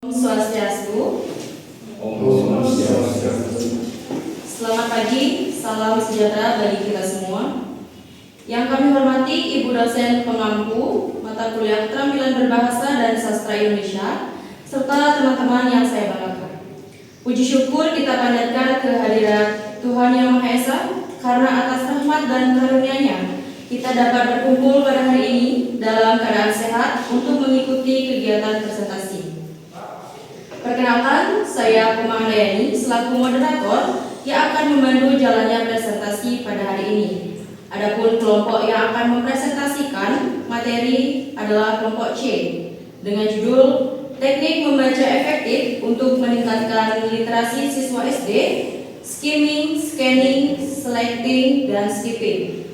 Swastiastu. Om Swastiastu. Selamat pagi, salam sejahtera bagi kita semua. Yang kami hormati Ibu dosen pengampu mata kuliah Keterampilan Berbahasa dan Sastra Indonesia, serta teman-teman yang saya banggakan. Puji syukur kita panjatkan kehadirat Tuhan Yang Maha Esa, karena atas rahmat dan karunia-Nya kita dapat berkumpul pada hari ini dalam keadaan sehat untuk mengikuti kegiatan presentasi. Perkenalkan, saya Kumang Dayani selaku moderator yang akan membantu jalannya presentasi pada hari ini. Adapun kelompok yang akan mempresentasikan materi adalah kelompok C dengan judul Teknik Membaca Efektif untuk Meningkatkan Literasi Siswa SD, Skimming, Scanning, Selecting, dan Skipping.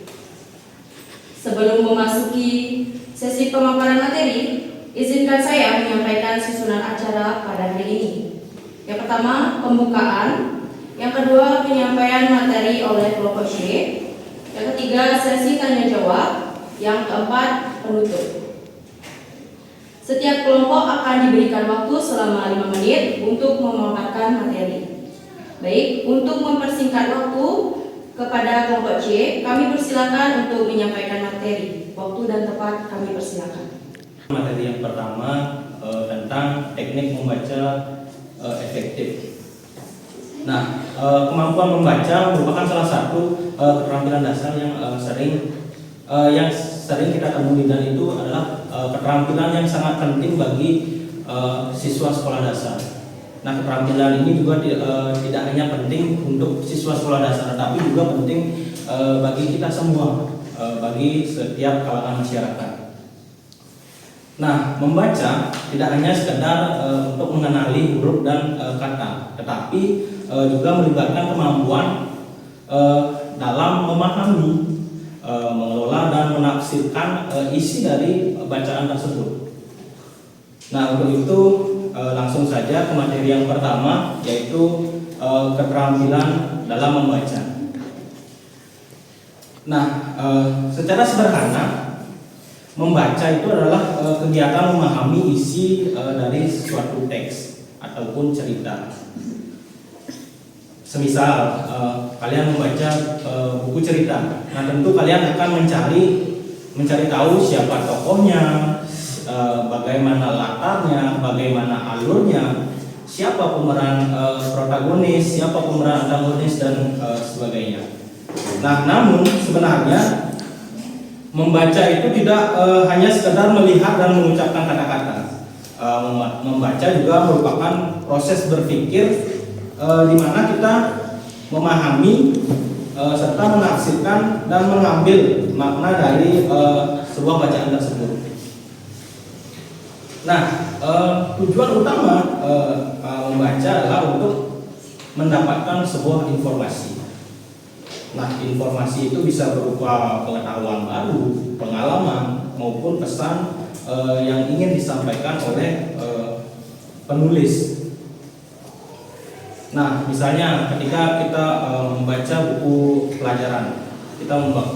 Sebelum memasuki sesi pemaparan materi, izinkan saya menyampaikan susunan acara pada hari ini. Yang pertama, pembukaan. Yang kedua, penyampaian materi oleh kelompok C. Yang ketiga, sesi tanya jawab. Yang keempat, penutup. Setiap kelompok akan diberikan waktu selama 5 menit untuk memaparkan materi. Baik, untuk mempersingkat waktu kepada kelompok C, kami persilakan untuk menyampaikan materi. Waktu dan tempat kami persilakan. Materi yang pertama tentang teknik membaca efektif. Nah, kemampuan membaca merupakan salah satu keterampilan dasar yang sering kita temui, dan itu adalah keterampilan yang sangat penting bagi siswa sekolah dasar. Nah, keterampilan ini juga tidak hanya penting untuk siswa sekolah dasar, tetapi juga penting bagi kita semua, bagi setiap kalangan masyarakat. Nah, membaca tidak hanya sekedar untuk mengenali huruf dan kata, tetapi juga melibatkan kemampuan dalam memahami, mengelola dan menafsirkan isi dari bacaan tersebut. Nah, untuk itu langsung saja ke materi yang pertama, yaitu keterampilan dalam membaca. Nah, secara sederhana, membaca itu adalah kegiatan memahami isi dari suatu teks ataupun cerita. Semisal kalian membaca buku cerita, nah tentu kalian akan mencari tahu siapa tokohnya, bagaimana latarnya, bagaimana alurnya, siapa pemeran protagonis, siapa pemeran antagonis, dan sebagainya. Nah, namun sebenarnya membaca itu tidak hanya sekedar melihat dan mengucapkan kata-kata. Membaca juga merupakan proses berpikir di mana kita memahami serta menafsirkan dan mengambil makna dari sebuah bacaan tersebut. Nah, tujuan utama membaca adalah untuk mendapatkan sebuah informasi. Nah, informasi itu bisa berupa pengetahuan baru, pengalaman, maupun pesan yang ingin disampaikan oleh penulis. Nah, misalnya ketika kita membaca buku pelajaran, kita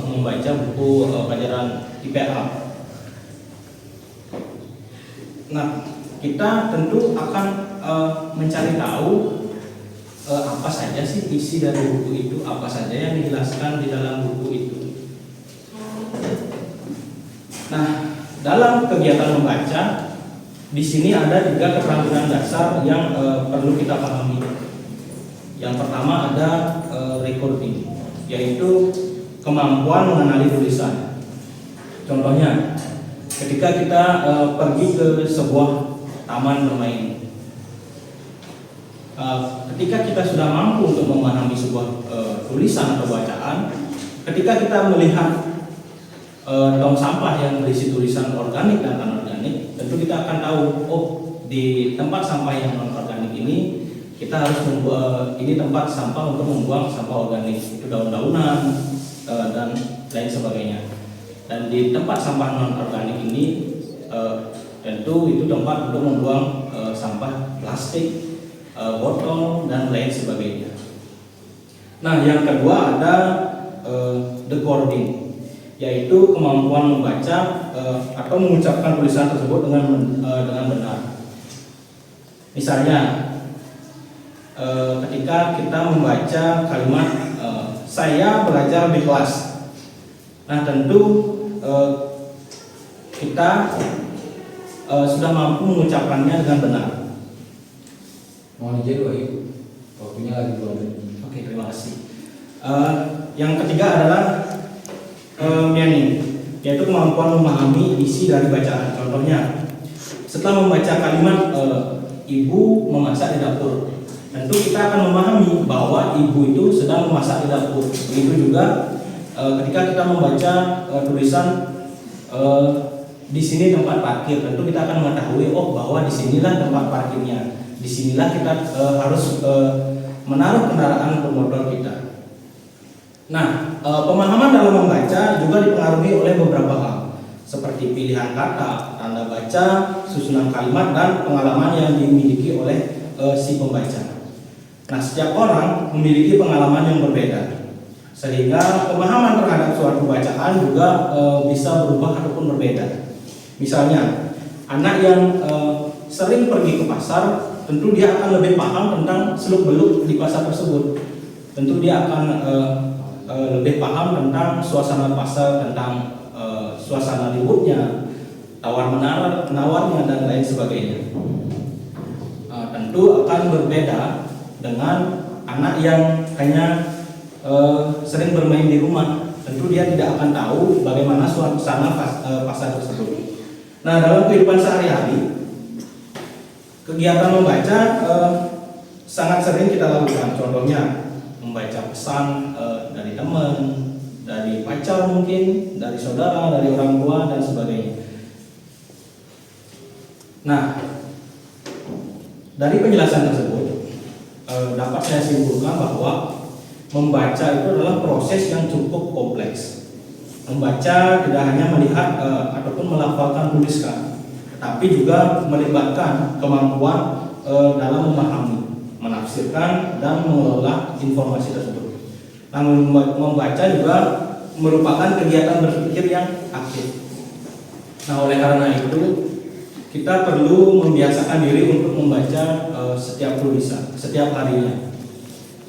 membaca buku pelajaran IPA. Nah, kita tentu akan mencari tahu apa saja sih isi dari buku itu, apa saja yang dijelaskan di dalam buku itu. Nah, dalam kegiatan membaca, di sini ada 3 keterampilan dasar yang perlu kita pahami. Yang pertama ada recording, yaitu kemampuan mengenali tulisan. Contohnya, ketika kita pergi ke sebuah taman bermain, ketika kita sudah mampu untuk memahami sebuah tulisan atau bacaan, ketika kita melihat tong sampah yang berisi tulisan organik dan anorganik, tentu kita akan tahu, oh, di tempat sampah yang non organik ini kita harus ini tempat sampah untuk membuang sampah organik, itu daun-daunan dan lain sebagainya. Dan di tempat sampah non organik ini tentu itu tempat untuk membuang sampah plastik, botol, dan lain sebagainya. Nah, yang kedua ada decoding, yaitu kemampuan membaca atau mengucapkan tulisan tersebut dengan benar. Misalnya ketika kita membaca kalimat saya belajar di kelas. Nah, tentu kita sudah mampu mengucapkannya dengan benar. Mohon izin Pak Ibu, waktunya lagi 2 menit. Oke, terima kasih. Yang ketiga adalah meaning, yaitu kemampuan memahami isi dari bacaan. Contohnya, setelah membaca kalimat ibu memasak di dapur, tentu kita akan memahami bahwa ibu itu sedang memasak di dapur. Begitu juga ketika kita membaca tulisan di sini tempat parkir, tentu kita akan mengetahui bahwa di sinilah tempat parkirnya. Disinilah kita harus menaruh kendaraan bermotor kita. Nah, pemahaman dalam membaca juga dipengaruhi oleh beberapa hal, seperti pilihan kata, tanda baca, susunan kalimat, dan pengalaman yang dimiliki oleh si pembaca. Nah, setiap orang memiliki pengalaman yang berbeda, sehingga pemahaman terhadap suatu bacaan juga bisa berubah ataupun berbeda. Misalnya, anak yang sering pergi ke pasar, tentu dia akan lebih paham tentang seluk-beluk di pasar tersebut. Tentu dia akan lebih paham tentang suasana pasar, tentang suasana ributnya, tawar-menawarnya, dan lain sebagainya. Tentu akan berbeda dengan anak yang hanya sering bermain di rumah. Tentu dia tidak akan tahu bagaimana suasana pasar tersebut. Nah, dalam kehidupan sehari-hari, kegiatan membaca sangat sering kita lakukan. Contohnya, membaca pesan dari teman, dari pacar mungkin, dari saudara, dari orang tua, dan sebagainya. Nah, dari penjelasan tersebut dapat saya simpulkan bahwa membaca itu adalah proses yang cukup kompleks. Membaca tidak hanya melihat ataupun melafalkan tulisan, tapi juga melibatkan kemampuan dalam memahami, menafsirkan, dan mengelola informasi tersebut. Namun membaca juga merupakan kegiatan berpikir yang aktif. Nah, oleh karena itu kita perlu membiasakan diri untuk membaca setiap tulisan, setiap harinya.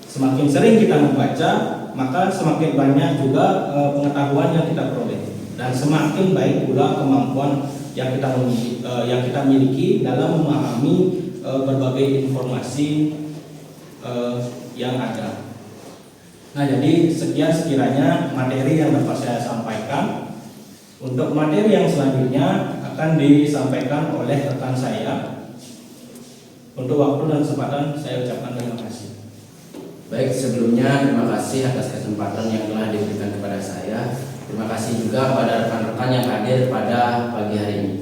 Semakin sering kita membaca, maka semakin banyak juga pengetahuan yang kita peroleh, dan semakin baik pula kemampuan yang kita miliki dalam memahami berbagai informasi yang ada. Nah, jadi sekian sekiranya materi yang dapat saya sampaikan. Untuk materi yang selanjutnya akan disampaikan oleh rekan saya. Untuk waktu dan kesempatan saya ucapkan terima kasih. Baik, sebelumnya terima kasih atas kesempatan yang telah diberikan kepada saya. Terima kasih juga pada rekan-rekan yang hadir pada pagi hari ini.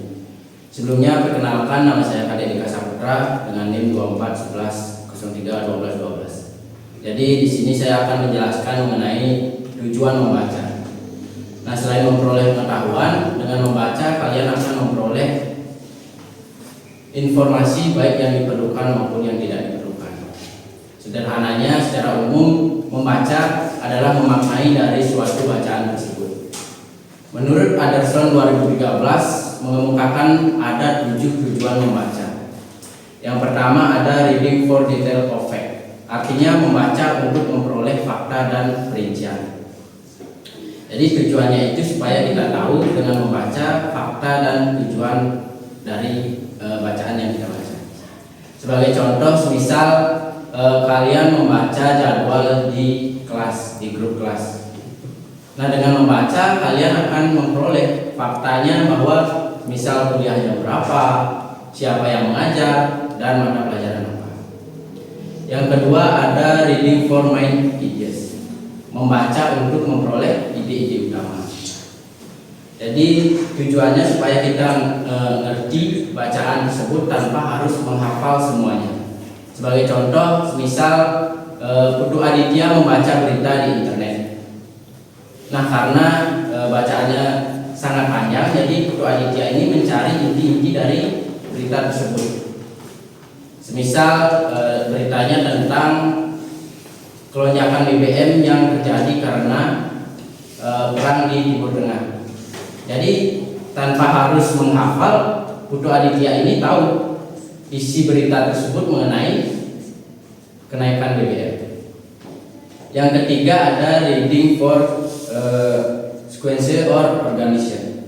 Sebelumnya perkenalkan, nama saya Kadek Dika Saputra dengan NIM 2411031212. Jadi di sini saya akan menjelaskan mengenai tujuan membaca. Nah, selain memperoleh pengetahuan, dengan membaca kalian akan memperoleh informasi baik yang diperlukan maupun yang tidak diperlukan. Sederhananya, secara umum, membaca adalah memaknai dari suatu bacaan tersebut. Menurut Anderson 2013 mengemukakan ada 7 tujuan membaca. Yang pertama ada reading for detail of fact, artinya membaca untuk memperoleh fakta dan perincian. Jadi tujuannya itu supaya kita tahu dengan membaca fakta dan tujuan dari bacaan yang kita baca. Sebagai contoh, misal kalian membaca jadwal di kelas, di grup kelas. Nah, dengan membaca kalian akan memperoleh faktanya bahwa misal kuliahnya berapa, siapa yang mengajar, dan mata pelajaran apa. Yang kedua ada reading for main ideas, membaca untuk memperoleh ide-ide utama. Jadi tujuannya supaya kita ngerti bacaan tersebut tanpa harus menghafal semuanya. Sebagai contoh, misal Putu Aditya membaca berita di internet. Nah, karena bacaannya sangat panjang, jadi Putu Aditya ini mencari inti-inti dari berita tersebut. Semisal beritanya tentang kelonjakan BBM yang terjadi karena perang di Timur Tengah. Jadi tanpa harus menghafal, Putu Aditya ini tahu isi berita tersebut mengenai kenaikan BBM. Yang ketiga ada reading for sequence or organization,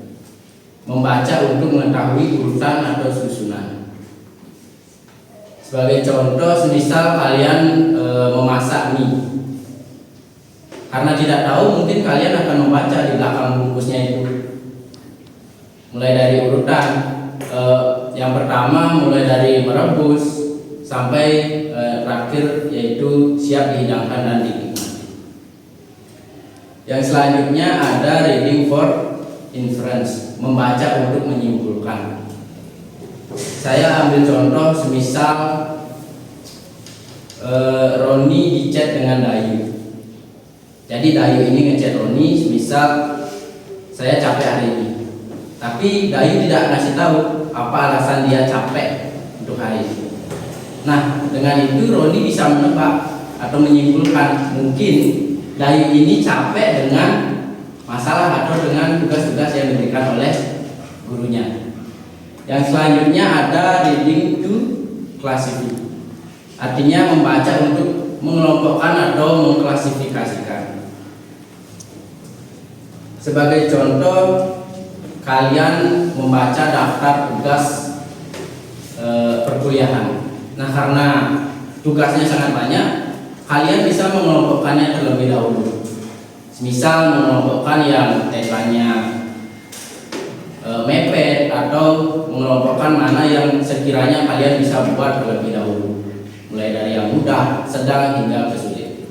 membaca untuk mengetahui urutan atau susunan. Sebagai contoh, semisal kalian memasak mie, karena tidak tahu mungkin kalian akan membaca di belakang bungkusnya itu, mulai dari urutan yang pertama, mulai dari merebus sampai terakhir yaitu siap dihidangkan dan dinikmati. Yang selanjutnya ada reading for inference, membaca untuk menyimpulkan. Saya ambil contoh, semisal Roni dicat dengan Dayu. Jadi Dayu ini ngechat Roni, semisal saya capek hari ini. Tapi Dayu tidak ngasih tahu apa alasan dia capek untuk hari ini. Nah, dengan itu Roni bisa menebak atau menyimpulkan mungkin Dayu ini capek dengan masalah atau dengan tugas-tugas yang diberikan oleh gurunya. Yang selanjutnya ada reading to classify, artinya membaca untuk mengelompokkan atau mengklasifikasikan. Sebagai contoh, kalian membaca daftar tugas perkuliahan. Nah, karena tugasnya sangat banyak, kalian bisa mengelompokkannya terlebih dahulu. Misal mengelompokkan yang temanya mepet, atau mengelompokkan mana yang sekiranya kalian bisa buat terlebih dahulu, mulai dari yang mudah, sedang hingga ke sulit.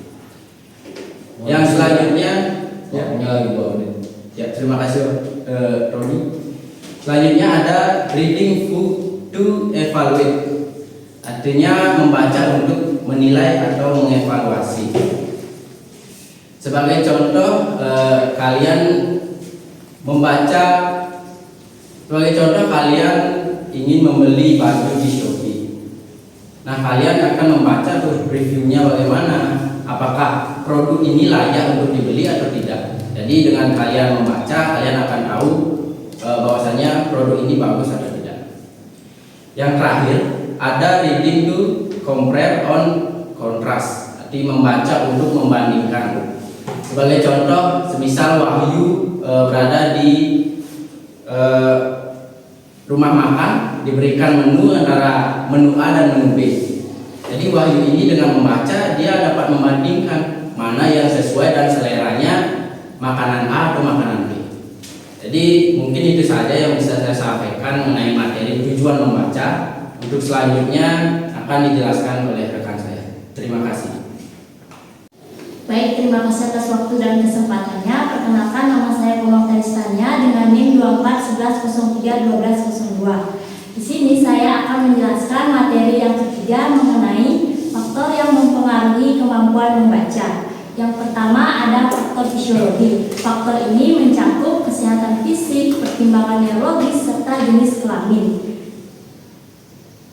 Yang selanjutnya, Waktunya lagi 2 menit. ya terima kasih Roni. Selanjutnya ada reading to evaluate, artinya membaca untuk menilai atau mengevaluasi. Sebagai contoh, kalian membaca, sebagai contoh kalian ingin membeli baju di Shopee. Nah, kalian akan membaca tuh reviewnya bagaimana, apakah produk ini layak untuk dibeli atau tidak. Jadi dengan kalian membaca, kalian akan tahu bahwasanya produk ini bagus atau tidak. Yang terakhir ada reading to compare on contrast, arti membaca untuk membandingkan. Sebagai contoh, semisal Wahyu berada di rumah makan, diberikan menu antara menu A dan menu B. Jadi Wahyu ini dengan membaca dia dapat membandingkan mana yang sesuai dan seleranya makanan A atau makanan B. Jadi mungkin itu saja yang bisa saya sampaikan mengenai materi tujuan membaca. Untuk selanjutnya akan dijelaskan oleh rekan saya. Terima kasih. Baik, terima kasih atas waktu dan kesempatannya. Perkenalkan, nama saya Komang Taristania dengan NIM 2411031202. Di sini saya akan menjelaskan materi yang ketiga mengenai faktor yang mempengaruhi kemampuan membaca. Yang pertama ada faktor fisiologi. Faktor ini mencakup kesehatan fisik, pertimbangan neurologis, serta jenis kelamin.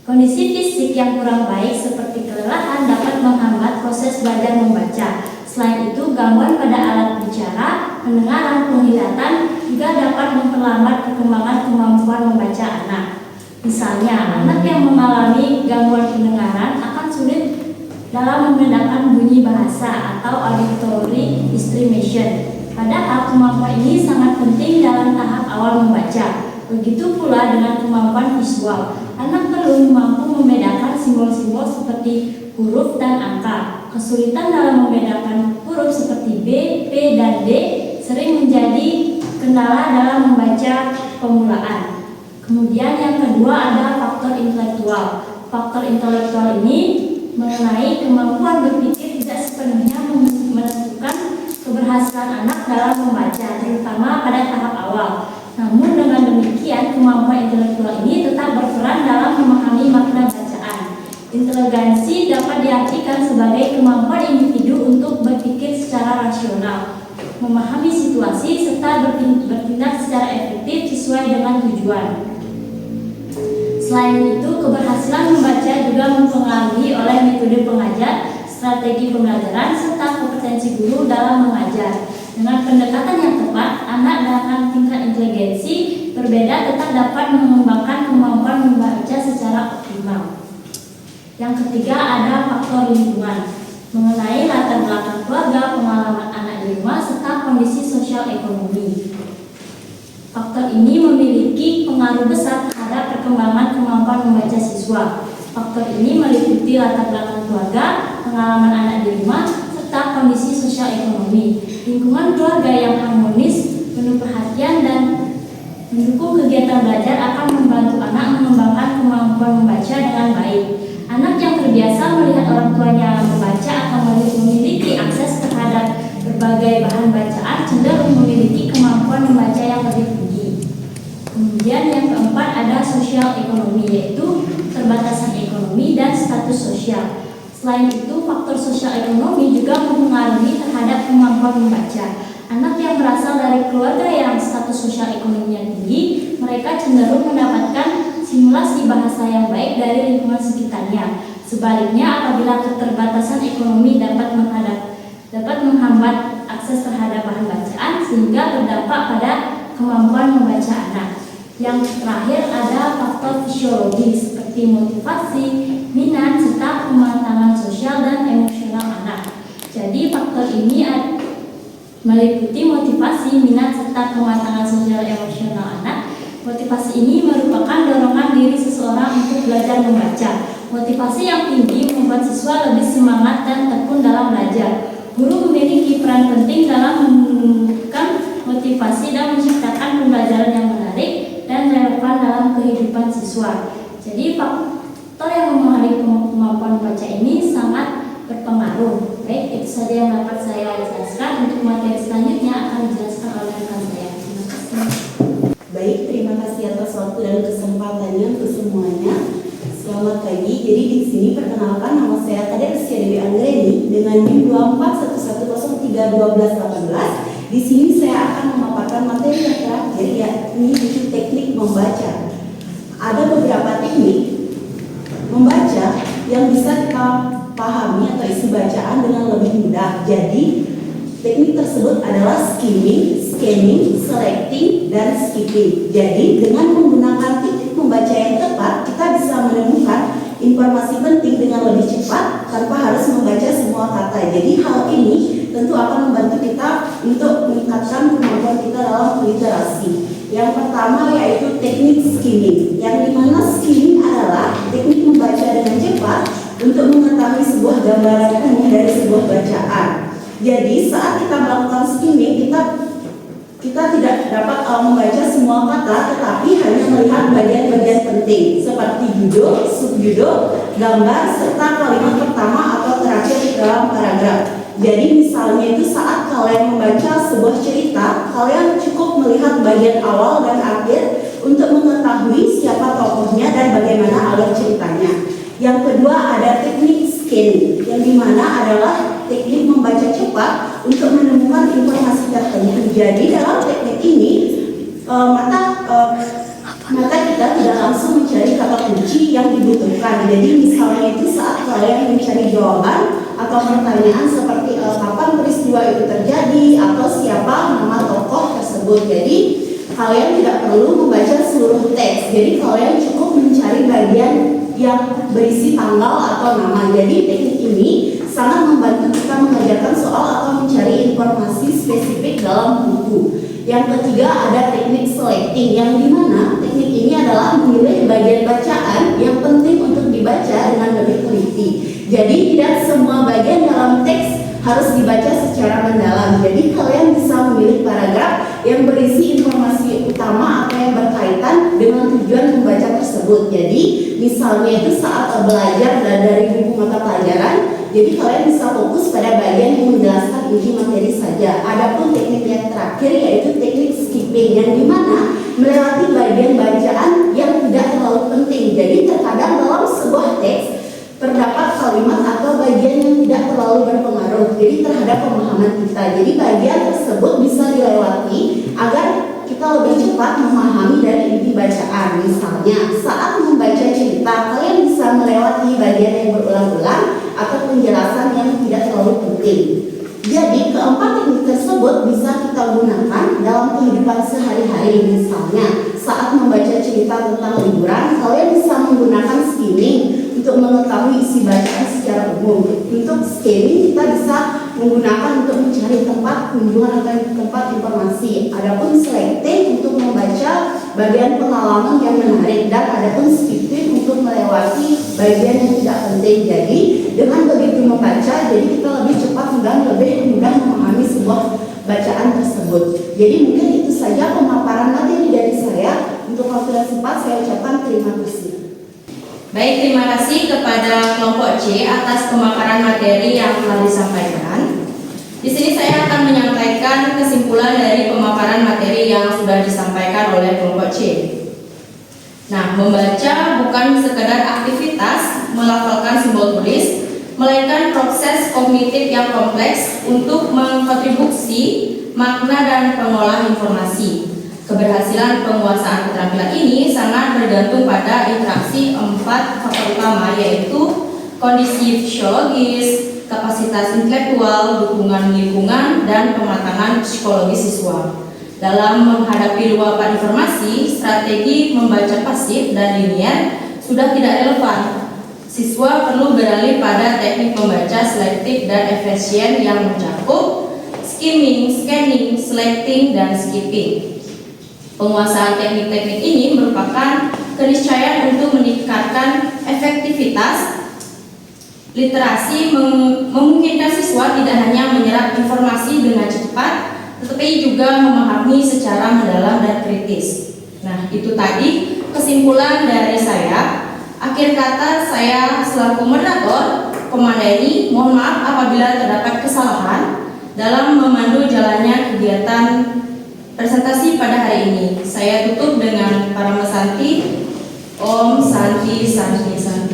Kondisi fisik yang kurang baik seperti kelelahan dapat menghambat proses belajar membaca. Selain itu, gangguan pada alat bicara, pendengaran, penglihatan juga dapat memperlambat perkembangan kemampuan membaca anak. Misalnya, anak yang mengalami gangguan pendengaran akan sulit dalam membedakan bunyi bahasa atau auditory discrimination. Padahal kemampuan ini sangat penting dalam tahap awal membaca. Begitu pula dengan kemampuan visual. Anak belum mampu membedakan simbol-simbol seperti huruf dan angka. Kesulitan dalam membedakan huruf seperti B, P, dan D sering menjadi kendala dalam membaca permulaan. Kemudian yang kedua ada faktor intelektual. Faktor intelektual ini mengenai kemampuan berpikir tidak sepenuhnya menentukan keberhasilan anak dalam membaca, terutama pada tahap awal. Namun dengan demikian kemampuan intelektual ini tetap berperan dalam memahami makna bacaan. Inteligensi dapat diartikan sebagai kemampuan individu untuk berpikir secara rasional, memahami situasi, serta bertindak secara efektif sesuai dengan tujuan. Selain itu, keberhasilan membaca juga mempengaruhi oleh metode pengajar, strategi pembelajaran, serta kompetensi guru dalam mengajar. Dengan pendekatan yang tepat, anak dengan tingkat inteligensi berbeda tetap dapat mengembangkan kemampuan membaca secara optimal. maksimal. Yang ketiga ada faktor lingkungan, mengenai latar belakang keluarga, pengalaman anak di rumah, serta kondisi sosial ekonomi. Faktor ini memiliki pengaruh besar terhadap perkembangan kemampuan membaca siswa. Faktor ini meliputi latar belakang keluarga, pengalaman anak di rumah, serta kondisi sosial ekonomi. Lingkungan keluarga yang harmonis, penuh perhatian, dan mendukung kegiatan belajar akan membantu anak mengembangkan kemampuan membaca dengan baik. Anak yang terbiasa melihat orang tuanya membaca atau memiliki akses terhadap berbagai bahan bacaan cenderung memiliki kemampuan membaca yang lebih tinggi. Kemudian yang keempat ada sosial ekonomi, yaitu keterbatasan ekonomi dan status sosial. Selain itu, faktor sosial ekonomi juga mempengaruhi terhadap kemampuan membaca. Anak yang berasal dari keluarga yang status sosial ekonominya tinggi, mereka cenderung mendapatkan simulasi bahasa yang baik dari lingkungan sekitarnya. Sebaliknya, apabila keterbatasan ekonomi dapat menghambat akses terhadap bahan bacaan sehingga berdampak pada kemampuan membaca anak. Yang terakhir ada faktor fisiologi seperti motivasi, minat, serta kematangan sosial dan emosional anak. Jadi faktor ini meliputi motivasi, minat, serta kematangan sosial emosional anak. Motivasi ini merupakan dorongan diri seseorang untuk belajar membaca. Motivasi yang tinggi membuat siswa lebih semangat dan tekun dalam belajar. Guru memiliki peran penting dalam menumbuhkan motivasi dan menciptakan pembelajaran yang menarik dan relevan dalam kehidupan siswa. Jadi faktor yang mempengaruhi kemampuan membaca ini sangat berpengaruh. Baik, itu saja yang dapat saya jelaskan. Untuk materi selanjutnya akan dijelaskan oleh rekan saya. Terima kasih. Baik, terima kasih atas waktu dan kesempatannya untuk semuanya. Selamat pagi. Jadi di sini perkenalkan, nama saya Kade Rizky Dewi Anggreni dengan NIM 2411031218. Di sini saya akan memaparkan materi yang terakhir, yakni teknik membaca. Ada beberapa teknik membaca yang bisa kita pahami atau isi bacaan dengan lebih mudah. Jadi teknik tersebut adalah skimming, scanning, selecting, dan skipping. Jadi dengan menggunakan teknik membaca yang tepat, kita bisa menemukan informasi penting dengan lebih cepat tanpa harus membaca semua kata. Jadi hal ini tentu akan membantu kita untuk meningkatkan kemampuan kita dalam literasi. Yang pertama yaitu teknik skimming, yang dimana skimming adalah teknik membaca dengan cepat untuk mengetahui sebuah gambaran umum dari sebuah bacaan. Jadi saat kita melakukan skimming, kita tidak dapat membaca semua kata, tetapi hanya melihat bagian-bagian penting seperti judul, subjudul, gambar, serta kalimat pertama atau terakhir di dalam paragraf. Jadi misalnya itu saat kalian membaca sebuah cerita, kalian cukup melihat bagian awal dan akhir untuk mengetahui siapa tokohnya dan bagaimana alur ceritanya. Yang kedua ada teknik scanning, yang dimana adalah teknik membaca cepat untuk menemukan informasi tertentu. Jadi dalam teknik ini mata kita tidak langsung mencari kata kunci yang dibutuhkan. Jadi misalnya itu saat kalian mencari jawaban atau pertanyaan seperti kapan peristiwa itu terjadi atau siapa nama tokoh tersebut. Jadi kalian tidak perlu membaca seluruh teks. Jadi kalian cukup mencari bagian yang berisi tanggal atau nama. Jadi teknik ini sangat membantu kita mengerjakan soal atau mencari informasi spesifik dalam buku. Yang ketiga ada teknik selecting, yang dimana teknik ini adalah memilih bagian bacaan yang penting untuk dibaca dengan lebih teliti. Jadi tidak semua bagian dalam teks harus dibaca secara mendalam. Jadi kalian bisa memilih paragraf yang berisi informasi utama atau yang berkaitan dengan tujuan membaca tersebut. Jadi misalnya itu saat belajar dari buku mata pelajaran, jadi kalian bisa fokus pada bagian yang menjelaskan inti materi saja. Adapun teknik yang terakhir yaitu teknik skipping, yang dimana melewati bagian bacaan yang tidak terlalu penting. Jadi terkadang dalam sebuah teks terdapat kalimat atau bagian yang tidak terlalu berpengaruh jadi terhadap pemahaman kita. Jadi bagian tersebut bisa dilewati agar kita lebih cepat memahami dari inti bacaan. Misalnya saat membaca cerita, kalian bisa melewati bagian yang berulang-ulang atau penjelasan yang tidak terlalu penting. Jadi keempat teknik tersebut tersebut bisa kita gunakan dalam kehidupan sehari-hari. Misalnya, saat membaca cerita tentang liburan, kalian bisa menggunakan skimming untuk mengetahui isi bacaan secara umum. Untuk skimming, kita bisa menggunakan untuk mencari tempat kunjungan atau tempat informasi. Adapun selecting untuk membaca bagian pengalaman yang menarik, dan adapun skipping untuk melewati bagian yang tidak penting. Jadi dengan begitu membaca, jadi kita lebih cepat dan lebih mudah memahami sebuah bacaan tersebut. Jadi mungkin itu saja pemaparan materi dari saya. Untuk waktu dan sempat saya ucapkan terima kasih. Baik, terima kasih kepada kelompok C atas pemaparan materi yang telah disampaikan. Di sini saya akan menyampaikan kesimpulan dari pemaparan materi yang sudah disampaikan oleh kelompok C. Nah, membaca bukan sekedar aktivitas melafalkan simbol tulis, melainkan proses kognitif yang kompleks untuk mengkontribusi makna dan pengolah informasi. Keberhasilan penguasaan keterampilan ini sangat bergantung pada interaksi 4 faktor utama, yaitu kondisi fisiologis, kapasitas intelektual, dukungan lingkungan, dan pematangan psikologi siswa. Dalam menghadapi luapan informasi, strategi membaca pasif dan linier sudah tidak relevan. Siswa perlu beralih pada teknik membaca selektif dan efisien yang mencakup skimming, scanning, selecting, dan skipping. Penguasaan teknik-teknik ini merupakan keniscayaan untuk meningkatkan efektivitas literasi, memungkinkan siswa tidak hanya menyerap informasi dengan cepat, tetapi juga memahami secara mendalam dan kritis. Nah, itu tadi kesimpulan dari saya. Akhir kata, saya selaku moderator Komandani, mohon maaf apabila terdapat kesalahan dalam memandu jalannya kegiatan presentasi pada hari ini. Saya tutup dengan Parama Santi. Om Santi Santi Santi.